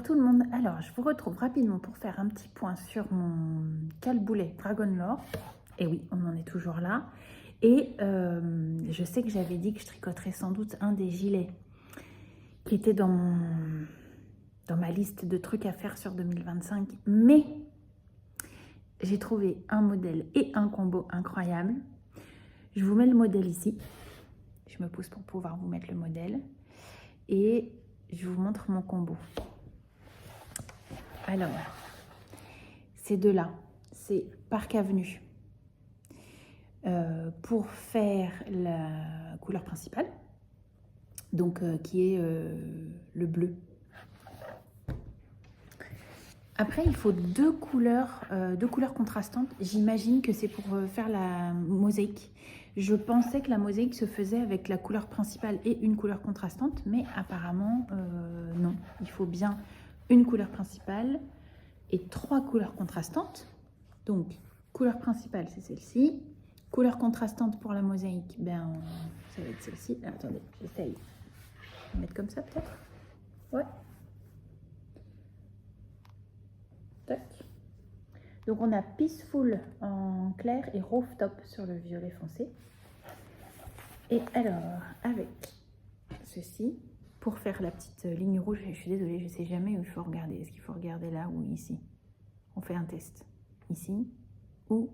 Bonjour tout le monde, alors je vous retrouve rapidement pour faire un petit point sur mon calboulet Dragon Lore. Et oui, on en est toujours là. Et je sais que j'avais dit que je tricoterais sans doute un des gilets qui était dans ma liste de trucs à faire sur 2025. Mais j'ai trouvé un modèle et un combo incroyable. Je vous mets le modèle ici. Je me pousse pour pouvoir vous mettre le modèle. Et je vous montre mon combo. Alors, ces deux-là, c'est Park Avenue pour faire la couleur principale, donc qui est le bleu. Après, il faut deux couleurs contrastantes. J'imagine que c'est pour faire la mosaïque. Je pensais que la mosaïque se faisait avec la couleur principale et une couleur contrastante, mais apparemment, non. Il faut bien une couleur principale et trois couleurs contrastantes. Donc, couleur principale, c'est celle-ci. Couleur contrastante pour la mosaïque, ben, ça va être celle-ci. Ah, attendez, j'essaye. Je vais mettre comme ça, peut-être. Ouais. Tac. Donc, on a Peaceful en clair et Rooftop sur le violet foncé. Et alors, avec ceci, pour faire la petite ligne rouge, je suis désolée, je ne sais jamais où il faut regarder. Est-ce qu'il faut regarder là ou ici? On fait un test. Ici ou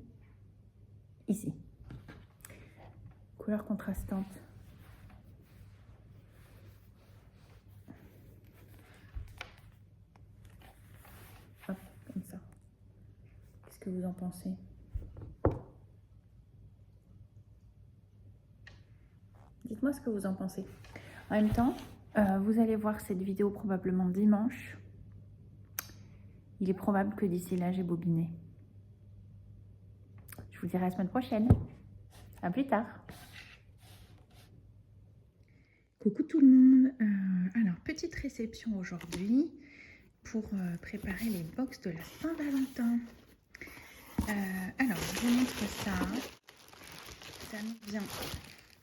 ici. Couleur contrastante. Hop, comme ça. Qu'est-ce que vous en pensez? Dites-moi ce que vous en pensez. En même temps, vous allez voir cette vidéo probablement dimanche. Il est probable que d'ici là, j'ai bobiné. Je vous dirai la semaine prochaine. À plus tard. Coucou tout le monde. Alors, petite réception aujourd'hui pour préparer les box de la Saint-Valentin. Alors, je vous montre ça. Ça nous vient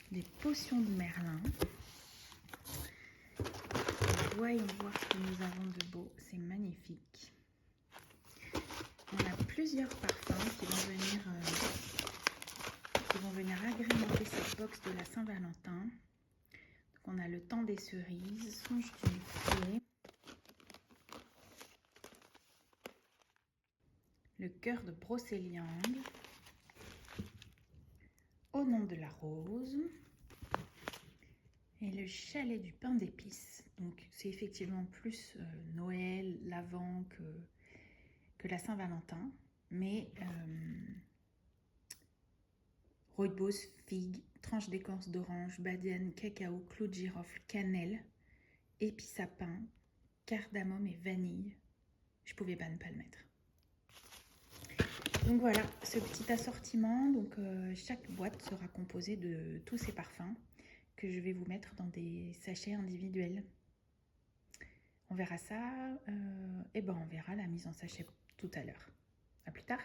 des potions de Merlin. Voyons voir ce que nous avons de beau. C'est magnifique. On a plusieurs parfums qui vont venir agrémenter cette box de la Saint-Valentin. Donc on a le temps des cerises, songe d'une fée, le cœur de brocéliande, au nom de la rose et le chalet du pain d'épices. Donc c'est effectivement plus Noël, l'Avent que la Saint-Valentin, mais rooibos, figue, tranche d'écorce d'orange, badiane, cacao, clou de girofle, cannelle, épices à pain, cardamome et vanille. Je pouvais pas ne pas le mettre. Donc voilà, ce petit assortiment. Donc chaque boîte sera composée de tous ces parfums que je vais vous mettre dans des sachets individuels. On verra ça, et ben on verra la mise en sachet tout à l'heure. À plus tard.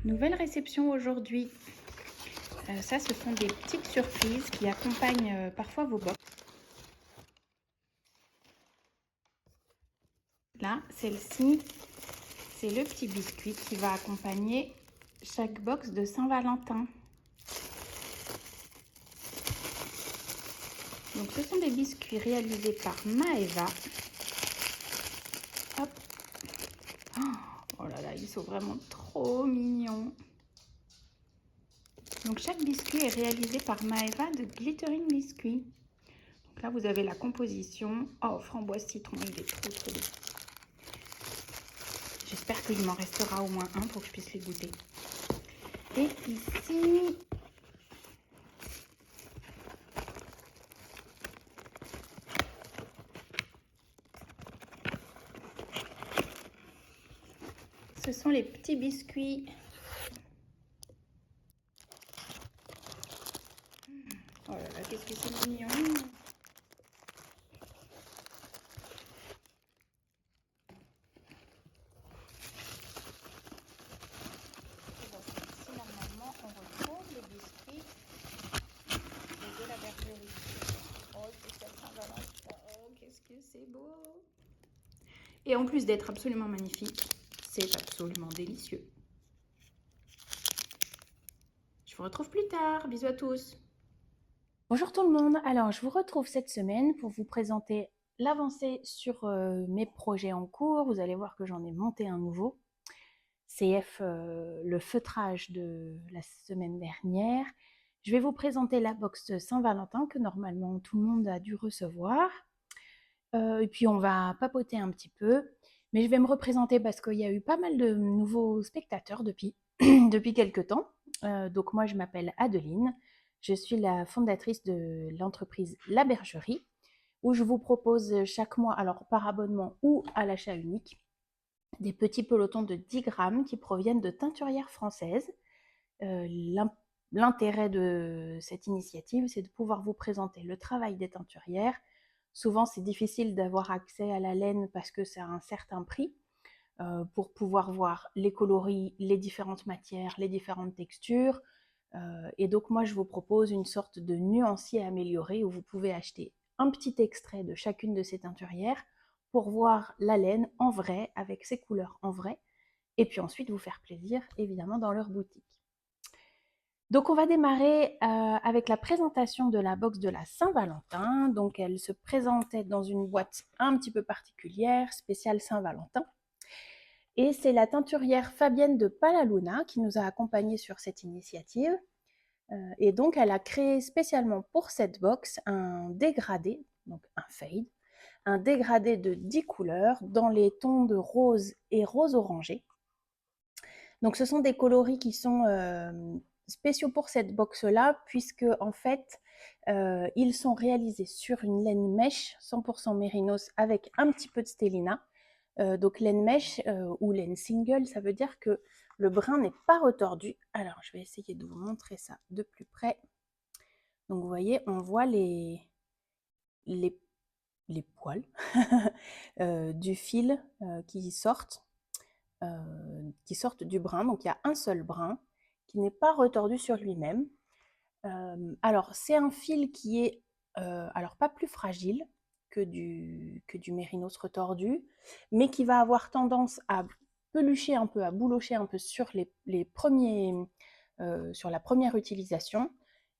Nouvelle réception aujourd'hui. Ça, ce sont des petites surprises qui accompagnent parfois vos box. Là, celle-ci, c'est le petit biscuit qui va accompagner chaque box de Saint-Valentin. Donc, ce sont des biscuits réalisés par Maeva. Hop. Oh là là, ils sont vraiment trop mignons. Donc, chaque biscuit est réalisé par Maeva de Glittering Biscuits. Donc là, vous avez la composition. Oh, framboise citron, il est trop beau. J'espère qu'il m'en restera au moins un pour que je puisse les goûter. Et ici, ce sont les petits biscuits. Oh là là, qu'est-ce que c'est mignon! Ici, normalement, on retrouve les biscuits de la bergerie. Oh, spécial Saint-Valentin. Oh, qu'est-ce que c'est beau! Et en plus d'être absolument magnifique, c'est absolument délicieux. Je vous retrouve plus tard. Bisous à tous. Bonjour tout le monde. Alors, je vous retrouve cette semaine pour vous présenter l'avancée sur mes projets en cours. Vous allez voir que j'en ai monté un nouveau. CF, le feutrage de la semaine dernière. Je vais vous présenter la box Saint-Valentin que normalement tout le monde a dû recevoir. Et puis on va papoter un petit peu. Mais je vais me représenter parce qu'il y a eu pas mal de nouveaux spectateurs depuis, depuis quelques temps. Donc moi je m'appelle Adeline. Je suis la fondatrice de l'entreprise La Bergerie, où je vous propose chaque mois, alors par abonnement ou à l'achat unique, des petits pelotons de 10 grammes qui proviennent de teinturières françaises. L'intérêt de cette initiative, c'est de pouvoir vous présenter le travail des teinturières. Souvent, c'est difficile d'avoir accès à la laine parce que c'est à un certain prix. Pour pouvoir voir les coloris, les différentes matières, les différentes textures. Et donc moi, je vous propose une sorte de nuancier amélioré où vous pouvez acheter un petit extrait de chacune de ces teinturières pour voir la laine en vrai, avec ses couleurs en vrai, et puis ensuite vous faire plaisir, évidemment, dans leur boutique. Donc on va démarrer avec la présentation de la box de la Saint-Valentin. Donc elle se présentait dans une boîte un petit peu particulière, spéciale Saint-Valentin. Et c'est la teinturière Fabienne de Palaluna qui nous a accompagnés sur cette initiative. Et donc elle a créé spécialement pour cette box un dégradé, donc un fade, un dégradé de 10 couleurs dans les tons de rose et rose orangé. Donc ce sont des coloris qui sont spéciaux pour cette box-là, puisque en fait, ils sont réalisés sur une laine mèche 100% mérinos avec un petit peu de stélina. Donc laine mèche ou laine single, ça veut dire que le brin n'est pas retordu. Alors je vais essayer de vous montrer ça de plus près. Donc vous voyez, on voit les poils du fil qui sortent du brin. Donc il y a un seul brin qui n'est pas retordu sur lui-même. Alors c'est un fil qui est alors pas plus fragile que du mérinos retordu, mais qui va avoir tendance à pelucher un peu, à boulocher un peu sur les premiers, sur la première utilisation.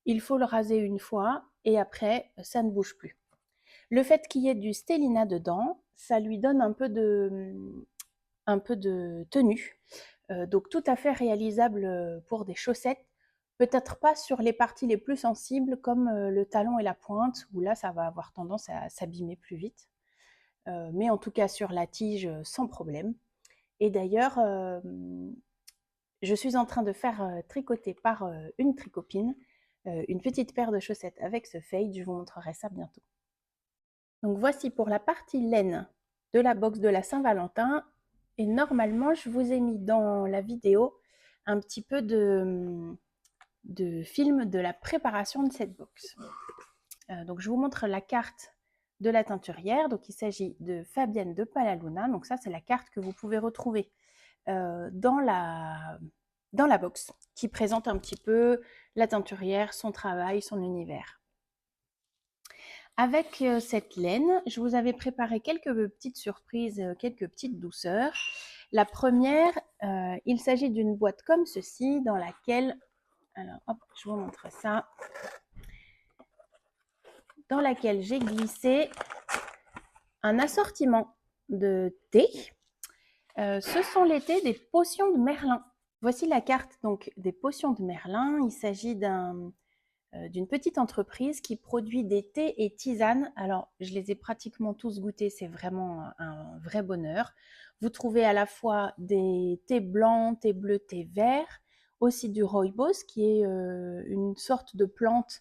Il faut le raser une fois et après ça ne bouge plus. Le fait qu'il y ait du stélina dedans, ça lui donne un peu de tenue. Donc tout à fait réalisable pour des chaussettes, peut-être pas sur les parties les plus sensibles comme le talon et la pointe, où là ça va avoir tendance à s'abîmer plus vite. Mais en tout cas sur la tige sans problème. Et d'ailleurs, je suis en train de faire tricoter par une tricopine une petite paire de chaussettes avec ce fade, je vous montrerai ça bientôt. Donc voici pour la partie laine de la box de la Saint-Valentin. Et normalement, je vous ai mis dans la vidéo un petit peu de film de la préparation de cette box. Donc je vous montre la carte de la teinturière. Donc il s'agit de Fabienne de Palaluna. Donc ça, c'est la carte que vous pouvez retrouver dans la dans la box, qui présente un petit peu la teinturière, son travail, son univers. Avec cette laine, je vous avais préparé quelques petites surprises, quelques petites douceurs. La première, il s'agit d'une boîte comme ceci, dans laquelle, alors hop, je vous montre ça, dans laquelle j'ai glissé un assortiment de thé. Ce sont les thés des potions de Merlin. Voici la carte donc des potions de Merlin. Il s'agit d'une petite entreprise qui produit des thés et tisanes. Alors, je les ai pratiquement tous goûtés, c'est vraiment un vrai bonheur. Vous trouvez à la fois des thés blancs, thés bleus, thés verts, aussi du rooibos, qui est une sorte de plante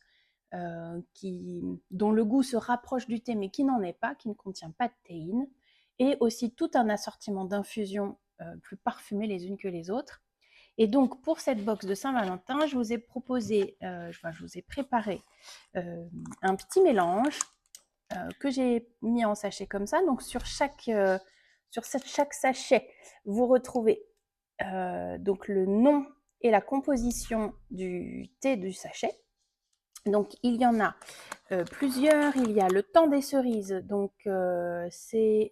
dont le goût se rapproche du thé, mais qui n'en est pas, qui ne contient pas de théine, et aussi tout un assortiment d'infusions plus parfumées les unes que les autres. Et donc, pour cette box de Saint-Valentin, je vous ai préparé un petit mélange que j'ai mis en sachet comme ça. Donc, sur chaque sachet, vous retrouvez donc le nom et la composition du thé du sachet. Donc, il y en a plusieurs. Il y a le temps des cerises, donc c'est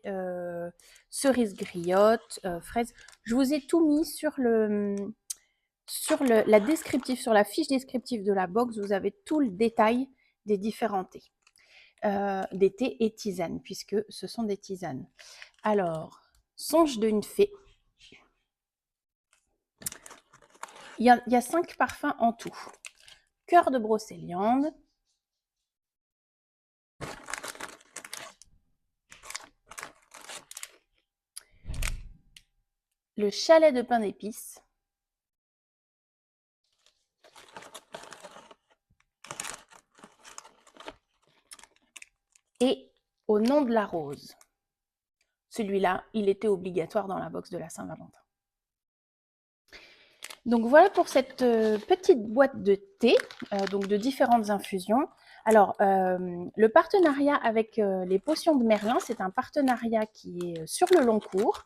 cerises griottes, fraises. Je vous ai tout mis sur la descriptive, sur la fiche descriptive de la box. Vous avez tout le détail des différents thés, des thés et tisanes, puisque ce sont des tisanes. Alors, songe d'une fée. Il y a 5 parfums en tout. Cœur de brocéliande, le chalet de pain d'épices, et au nom de la rose. Celui-là, il était obligatoire dans la box de la Saint-Valentin. Donc voilà pour cette petite boîte de thé, donc de différentes infusions. Alors, le partenariat avec les potions de Merlin, c'est un partenariat qui est sur le long cours,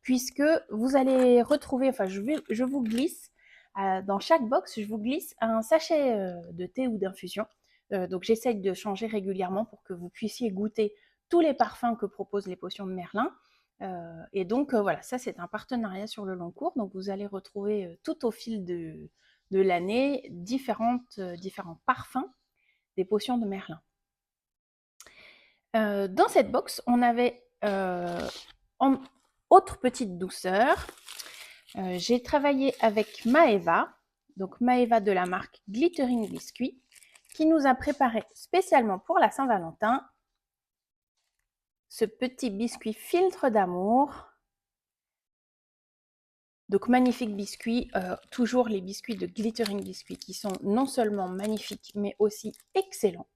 puisque vous allez retrouver, enfin je vous glisse, dans chaque box, je vous glisse un sachet de thé ou d'infusion. Donc j'essaye de changer régulièrement pour que vous puissiez goûter tous les parfums que proposent les potions de Merlin. Et donc voilà, ça c'est un partenariat sur le long cours. Donc vous allez retrouver tout au fil de l'année différents parfums des potions de Merlin. Dans cette box, on avait autre petite douceur. J'ai travaillé avec Maeva, donc Maeva de la marque Glittering Biscuit, qui nous a préparé spécialement pour la Saint-Valentin ce petit biscuit filtre d'amour. Donc magnifique biscuit, toujours les biscuits de Glittering Biscuit qui sont non seulement magnifiques mais aussi excellents.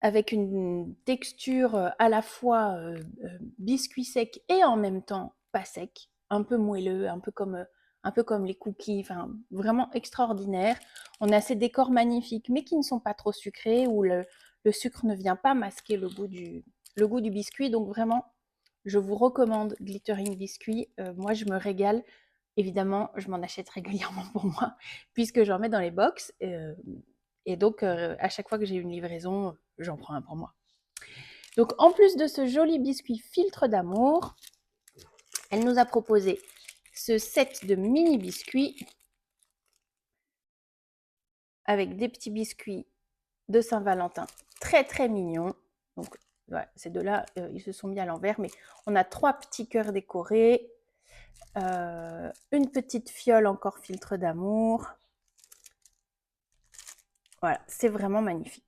Avec une texture à la fois biscuit sec et en même temps pas sec, un peu moelleux, un peu comme les cookies, enfin vraiment extraordinaire. On a ces décors magnifiques mais qui ne sont pas trop sucrés, où le sucre ne vient pas masquer le goût du biscuit. Donc vraiment, je vous recommande Glittering Biscuit. Moi, je me régale. Évidemment, je m'en achète régulièrement pour moi, puisque j'en mets dans les box. Et donc, à chaque fois que j'ai une livraison, j'en prends un pour moi. Donc, en plus de ce joli biscuit filtre d'amour, elle nous a proposé ce set de mini biscuits avec des petits biscuits de Saint-Valentin très très mignons. Donc, ouais, ces deux-là, ils se sont mis à l'envers, mais on a 3 petits cœurs décorés, une petite fiole encore filtre d'amour. Voilà, c'est vraiment magnifique.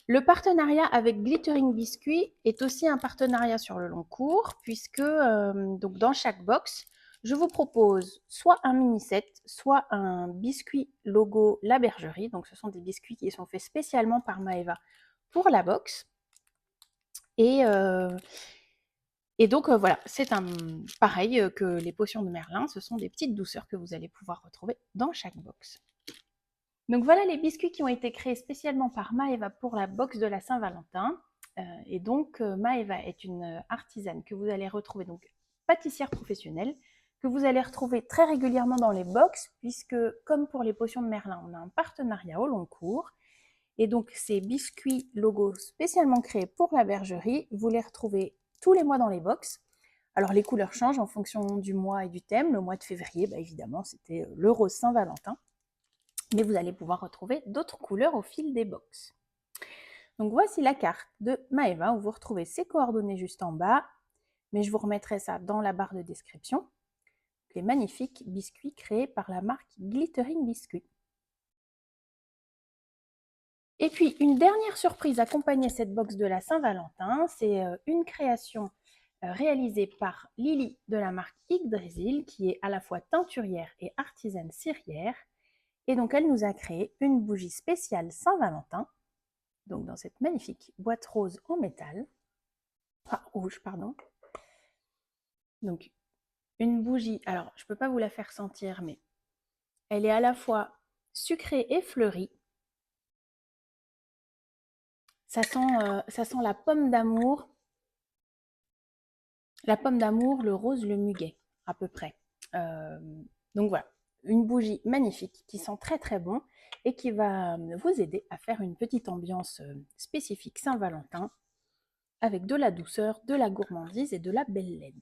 Le partenariat avec Glittering Biscuit est aussi un partenariat sur le long cours, puisque donc dans chaque box, je vous propose soit un mini set, soit un biscuit logo La Bergerie. Donc ce sont des biscuits qui sont faits spécialement par Maeva pour la box. Et donc voilà, c'est pareil que les potions de Merlin, ce sont des petites douceurs que vous allez pouvoir retrouver dans chaque box. Donc voilà les biscuits qui ont été créés spécialement par Maeva pour la box de la Saint-Valentin. Et donc Maeva est une artisane que vous allez retrouver, donc pâtissière professionnelle, que vous allez retrouver très régulièrement dans les box, puisque comme pour les potions de Merlin, on a un partenariat au long cours. Et donc ces biscuits logos spécialement créés pour la bergerie, vous les retrouvez tous les mois dans les box. Alors les couleurs changent en fonction du mois et du thème. Le mois de février, évidemment, c'était le rose Saint-Valentin. Mais vous allez pouvoir retrouver d'autres couleurs au fil des box. Donc voici la carte de Maeva où vous retrouvez ses coordonnées juste en bas. Mais je vous remettrai ça dans la barre de description. Les magnifiques biscuits créés par la marque Glittering Biscuits. Et puis, une dernière surprise accompagnait cette box de la Saint-Valentin. C'est une création réalisée par Lily de la marque Yggdrasil, qui est à la fois teinturière et artisane cirière. Et donc, elle nous a créé une bougie spéciale Saint-Valentin, donc dans cette magnifique boîte rose en métal. Rouge, pardon. Donc, une bougie, alors je ne peux pas vous la faire sentir, mais elle est à la fois sucrée et fleurie. Ça sent la pomme d'amour, le rose, le muguet, à peu près. Donc voilà, une bougie magnifique qui sent très très bon et qui va vous aider à faire une petite ambiance spécifique Saint-Valentin avec de la douceur, de la gourmandise et de la belle laine.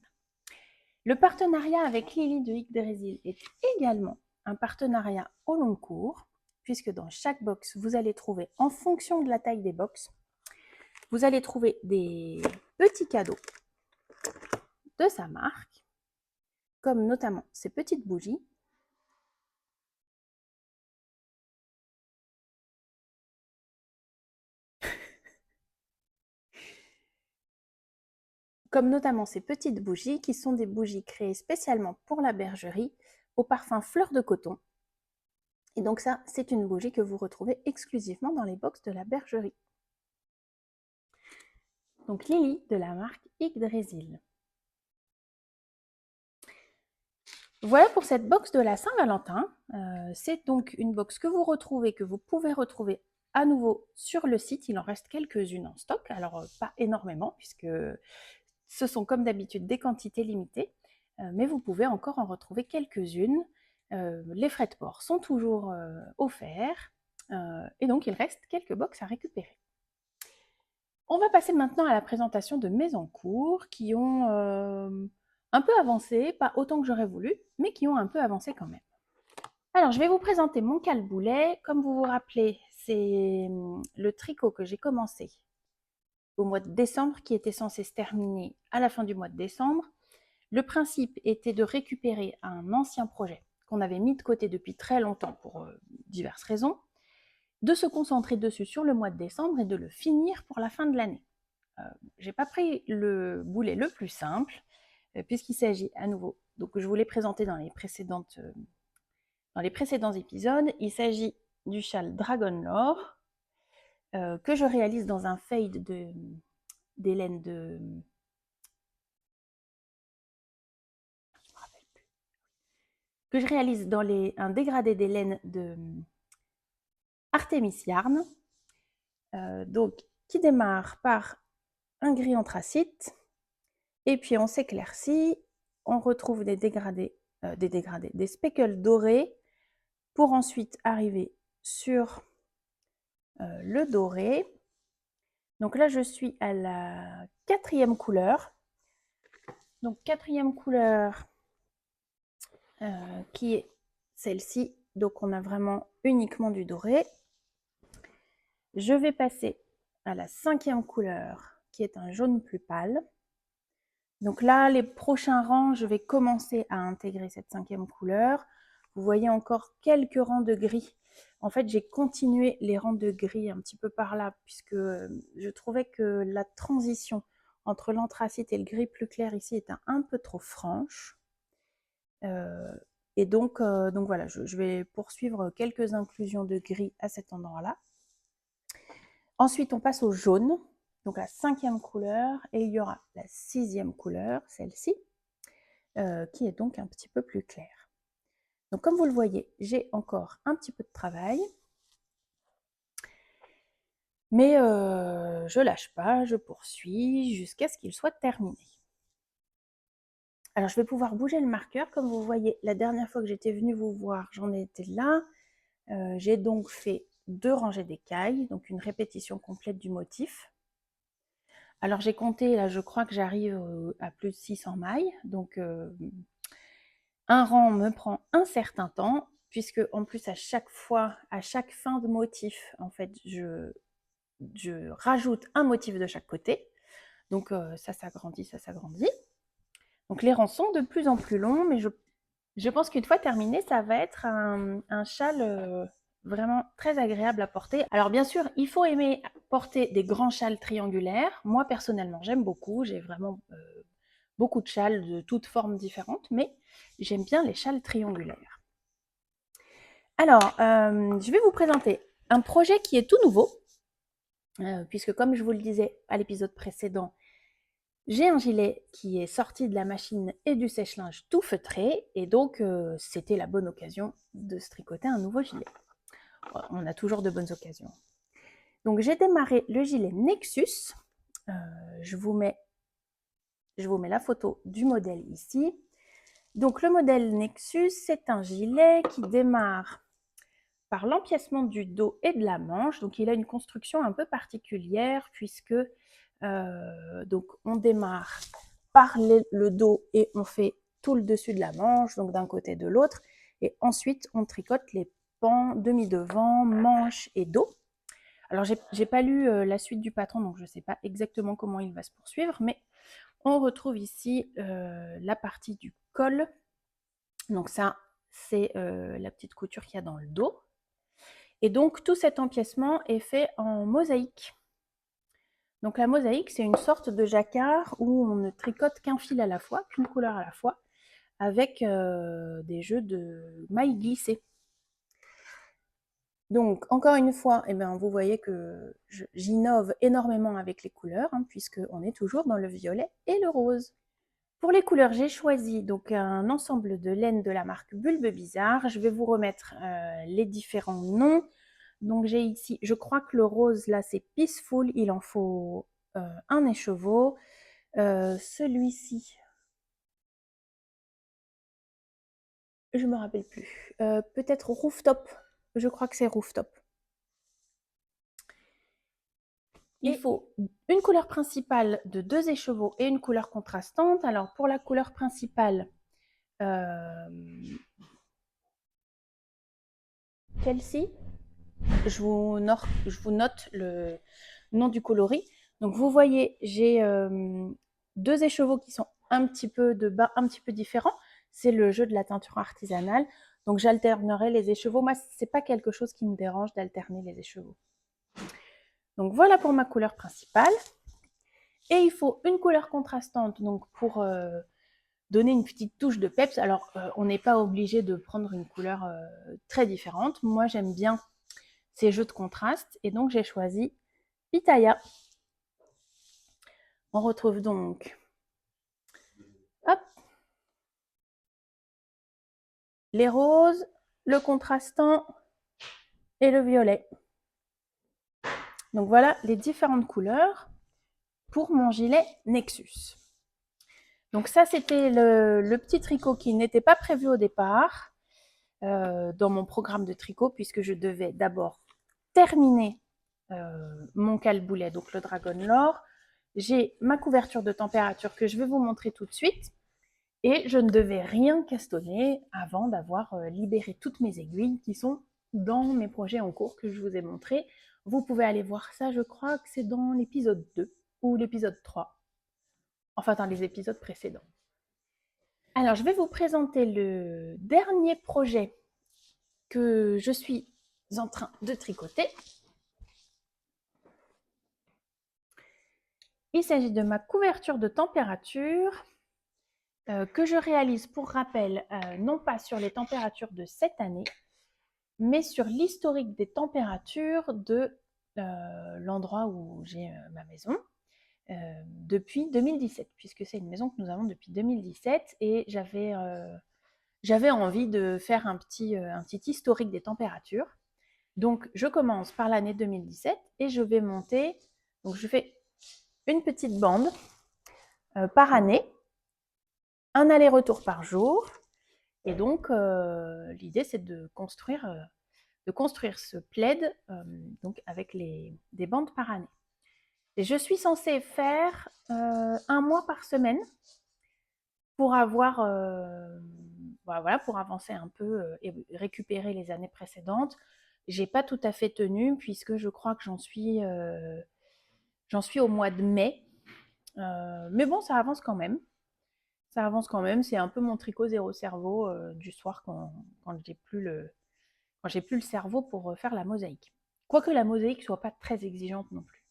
Le partenariat avec Lily de Yggdrasil est également un partenariat au long cours, puisque dans chaque box, vous allez trouver, en fonction de la taille des box, vous allez trouver des petits cadeaux de sa marque, comme notamment ces petites bougies. Qui sont des bougies créées spécialement pour la bergerie au parfum fleur de coton. Et donc ça, c'est une bougie que vous retrouvez exclusivement dans les box de la bergerie. Donc Lily de la marque Yggdrasil. Voilà pour cette box de la Saint-Valentin. C'est donc une box que vous pouvez retrouver à nouveau sur le site. Il en reste quelques-unes en stock, alors pas énormément puisque ce sont comme d'habitude des quantités limitées, mais vous pouvez encore en retrouver quelques-unes. Les frais de port sont toujours offerts et donc il reste quelques box à récupérer. On va passer maintenant à la présentation de mes encours qui ont un peu avancé, pas autant que j'aurais voulu, mais qui ont un peu avancé quand même. Alors, je vais vous présenter mon cale-boulet. Comme vous vous rappelez, c'est le tricot que j'ai commencé au mois de décembre, qui était censé se terminer à la fin du mois de décembre. Le principe était de récupérer un ancien projet qu'on avait mis de côté depuis très longtemps pour diverses raisons, de se concentrer dessus sur le mois de décembre et de le finir pour la fin de l'année. J'ai pas pris le boulet le plus simple, puisqu'il s'agit à nouveau, donc je vous l'ai présenté dans les précédents épisodes, il s'agit du châle Dragon Lore, que je réalise dans un fade des laines de... que je réalise dans un dégradé des laines de Artemis Yarn, donc qui démarre par un gris anthracite, et puis on s'éclaircit, on retrouve des speckles dorés, pour ensuite arriver sur le doré. Donc là, je suis à la 4e couleur. Donc 4e couleur qui est celle-ci. Donc on a vraiment uniquement du doré. Je vais passer à la 5e couleur qui est un jaune plus pâle. Donc là, les prochains rangs, je vais commencer à intégrer cette 5e couleur. Vous voyez encore quelques rangs de gris. En fait, j'ai continué les rangs de gris un petit peu par là, puisque je trouvais que la transition entre l'anthracite et le gris plus clair ici était un peu trop franche. Et donc voilà, je vais poursuivre quelques inclusions de gris à cet endroit-là. Ensuite, on passe au jaune, donc la 5e couleur, et il y aura la 6e couleur, celle-ci, qui est donc un petit peu plus claire. Donc comme vous le voyez, j'ai encore un petit peu de travail, mais je lâche pas, je poursuis jusqu'à ce qu'il soit terminé. Alors, je vais pouvoir bouger le marqueur. Comme vous voyez, la dernière fois que j'étais venue vous voir, j'en étais là. J'ai donc fait 2 rangées d'écailles, donc une répétition complète du motif. Alors, j'ai compté, là, je crois que j'arrive à plus de 600 mailles. Donc, un rang me prend un certain temps, puisque en plus, à chaque fois, à chaque fin de motif, en fait, je rajoute un motif de chaque côté. Donc, ça s'agrandit, ça s'agrandit. Donc, les rangs sont de plus en plus longs, mais je pense qu'une fois terminé, ça va être un châle vraiment très agréable à porter. Alors bien sûr, il faut aimer porter des grands châles triangulaires. Moi, personnellement, j'aime beaucoup. J'ai vraiment beaucoup de châles de toutes formes différentes, mais j'aime bien les châles triangulaires. Alors, je vais vous présenter un projet qui est tout nouveau, puisque comme je vous le disais à l'épisode précédent, j'ai un gilet qui est sorti de la machine et du sèche-linge tout feutré, et donc c'était la bonne occasion de se tricoter un nouveau gilet. On a toujours de bonnes occasions. Donc j'ai démarré le gilet Nexus. Je vous mets la photo du modèle ici. Donc le modèle Nexus, c'est un gilet qui démarre par l'empiècement du dos et de la manche. Donc il a une construction un peu particulière puisque donc on démarre par le dos et on fait tout le dessus de la manche, donc d'un côté de l'autre. Et ensuite, on tricote les pans demi-devant, manche et dos. Alors, j'ai pas lu la suite du patron, donc je ne sais pas exactement comment il va se poursuivre, mais on retrouve ici la partie du col. Donc ça, c'est la petite couture qu'il y a dans le dos. Et donc, tout cet empiècement est fait en mosaïque. Donc la mosaïque, c'est une sorte de jacquard où on ne tricote qu'un fil à la fois, qu'une couleur à la fois, avec des jeux de mailles glissées. Donc encore une fois, eh bien, vous voyez que j'innove énormément avec les couleurs, hein, puisqu'on est toujours dans le violet et le rose. Pour les couleurs, j'ai choisi donc un ensemble de laine de la marque Bulbe Bizarre. Je vais vous remettre les différents noms. Donc j'ai ici, je crois que le rose là c'est Peaceful, il en faut un écheveau. Celui-ci, je me rappelle plus. Peut-être Rooftop, je crois que c'est Rooftop. Il faut une couleur principale de 2 écheveaux et une couleur contrastante. Alors pour la couleur principale, Chelsea, je vous note le nom du coloris. Donc vous voyez, j'ai 2 écheveaux qui sont un petit peu de bas, un petit peu différents. C'est le jeu de la teinture artisanale. Donc j'alternerai les écheveaux. Moi, c'est pas quelque chose qui me dérange d'alterner les écheveaux. Donc voilà pour ma couleur principale. Et il faut une couleur contrastante donc pour donner une petite touche de peps. Alors on n'est pas obligé de prendre une couleur très différente. Moi j'aime bien ces jeux de contraste et donc j'ai choisi Pitaya. On retrouve donc hop, les roses, le contrastant et le violet. Donc voilà les différentes couleurs pour mon gilet Nexus. Donc ça, c'était le petit tricot qui n'était pas prévu au départ dans mon programme de tricot, puisque je devais d'abord terminer mon cale-boulet, donc le Dragon Lore. J'ai ma couverture de température que je vais vous montrer tout de suite. Et je ne devais rien castonner avant d'avoir libéré toutes mes aiguilles qui sont dans mes projets en cours que je vous ai montrés. Vous pouvez aller voir ça, je crois que c'est dans l'épisode 2 ou l'épisode 3. Enfin, dans les épisodes précédents. Alors, je vais vous présenter le dernier projet que je suis en train de tricoter. Il s'agit de ma couverture de température que je réalise, pour rappel, non pas sur les températures de cette année, mais sur l'historique des températures de l'endroit où j'ai ma maison depuis 2017, puisque c'est une maison que nous avons depuis 2017 et j'avais envie de faire un petit historique des températures. Donc je commence par l'année 2017 et je vais monter, donc je fais une petite bande par année un aller-retour par jour. Et donc, l'idée, c'est de construire ce plaid donc avec des bandes par année. Et je suis censée faire 1 mois par semaine pour avoir, voilà, pour avancer un peu et récupérer les années précédentes. J'ai pas tout à fait tenu puisque je crois que j'en suis au mois de mai. Mais bon, ça avance quand même. Ça avance quand même. C'est un peu mon tricot zéro cerveau du soir quand j'ai plus le cerveau pour faire la mosaïque. Quoique la mosaïque soit pas très exigeante non plus.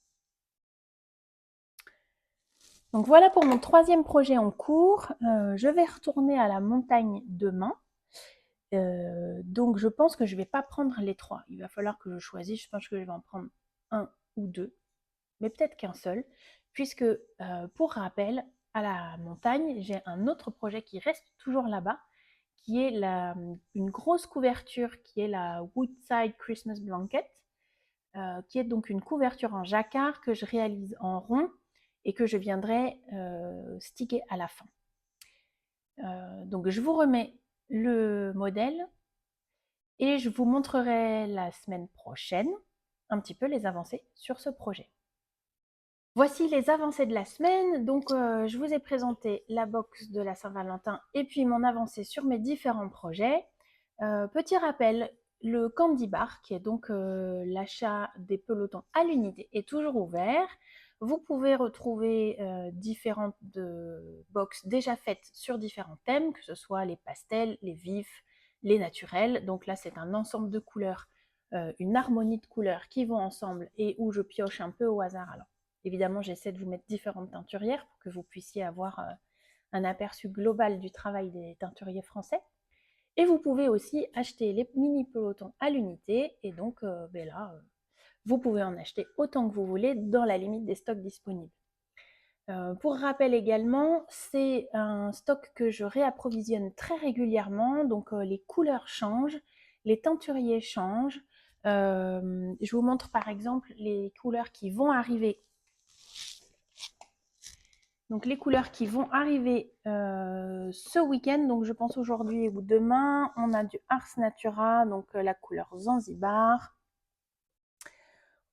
Donc voilà pour mon 3e projet en cours. Je vais retourner à la montagne demain. Donc je pense que je vais pas prendre les 3. Il va falloir que je choisisse. Je pense que je vais en prendre 1 ou 2, mais peut-être qu'un seul, puisque pour rappel, à la montagne, j'ai un autre projet qui reste toujours là-bas, qui est une grosse couverture qui est la Woodside Christmas Blanket, qui est donc une couverture en jacquard que je réalise en rond et que je viendrai sticker à la fin. Donc je vous remets le modèle et je vous montrerai la semaine prochaine un petit peu les avancées sur ce projet. Voici les avancées de la semaine. Donc je vous ai présenté la box de la Saint-Valentin et puis mon avancée sur mes différents projets. Petit rappel, le Candy Bar, qui est donc l'achat des pelotons à l'unité, est toujours ouvert. Vous pouvez retrouver différentes box déjà faites sur différents thèmes, que ce soit les pastels, les vifs, les naturels. Donc là, c'est un ensemble de couleurs, une harmonie de couleurs qui vont ensemble et où je pioche un peu au hasard. Alors, évidemment, j'essaie de vous mettre différentes teinturières pour que vous puissiez avoir un aperçu global du travail des teinturiers français. Et vous pouvez aussi acheter les mini pelotons à l'unité. Et donc là, vous pouvez en acheter autant que vous voulez dans la limite des stocks disponibles. Pour rappel également, c'est un stock que je réapprovisionne très régulièrement. Donc les couleurs changent, les teinturiers changent. Je vous montre par exemple les couleurs qui vont arriver. Donc les couleurs qui vont arriver ce week-end, donc je pense aujourd'hui ou demain, on a du Ars Natura, donc la couleur Zanzibar.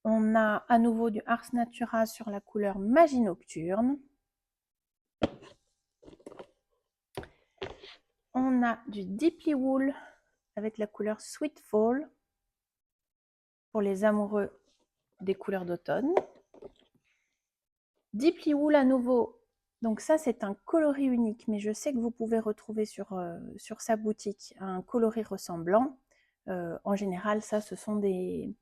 On a à nouveau du Ars Natura sur la couleur Magie Nocturne. On a du Deeply Wool avec la couleur Sweet Fall pour les amoureux des couleurs d'automne. Deeply Wool à nouveau. Donc ça, c'est un coloris unique, mais je sais que vous pouvez retrouver sur sa boutique un coloris ressemblant. En général, ça, ce sont des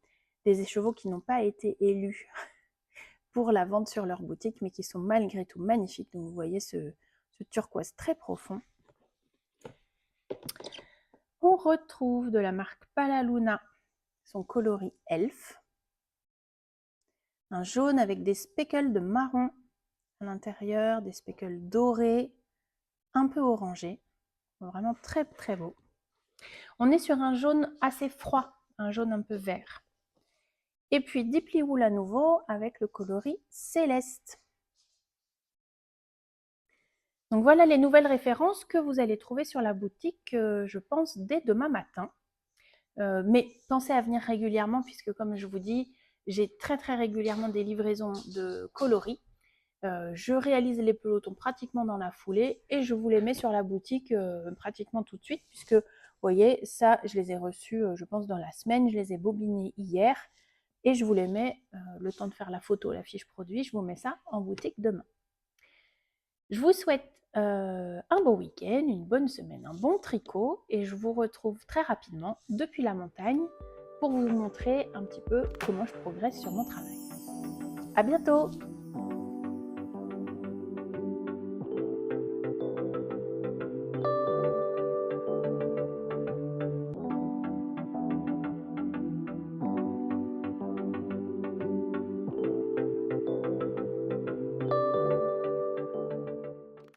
écheveaux qui n'ont pas été élus pour la vente sur leur boutique, mais qui sont malgré tout magnifiques. Donc vous voyez ce turquoise très profond. On retrouve de la marque Palaluna son coloris Elf. Un jaune avec des speckles de marron à l'intérieur, des speckles dorés, un peu orangés. Vraiment très très beau. On est sur un jaune assez froid, un jaune un peu vert. Et puis Deeply Wool à nouveau avec le coloris Céleste. Donc voilà les nouvelles références que vous allez trouver sur la boutique, je pense, dès demain matin. Mais pensez à venir régulièrement puisque, comme je vous dis, j'ai très très régulièrement des livraisons de coloris. Je réalise les pelotons pratiquement dans la foulée et je vous les mets sur la boutique pratiquement tout de suite puisque, vous voyez, ça, je les ai reçus, je pense, dans la semaine. Je les ai bobinés hier et je vous les mets, le temps de faire la photo, la fiche produit, je vous mets ça en boutique demain. Je vous souhaite un beau week-end, une bonne semaine, un bon tricot et je vous retrouve très rapidement depuis la montagne pour vous montrer un petit peu comment je progresse sur mon travail. À bientôt!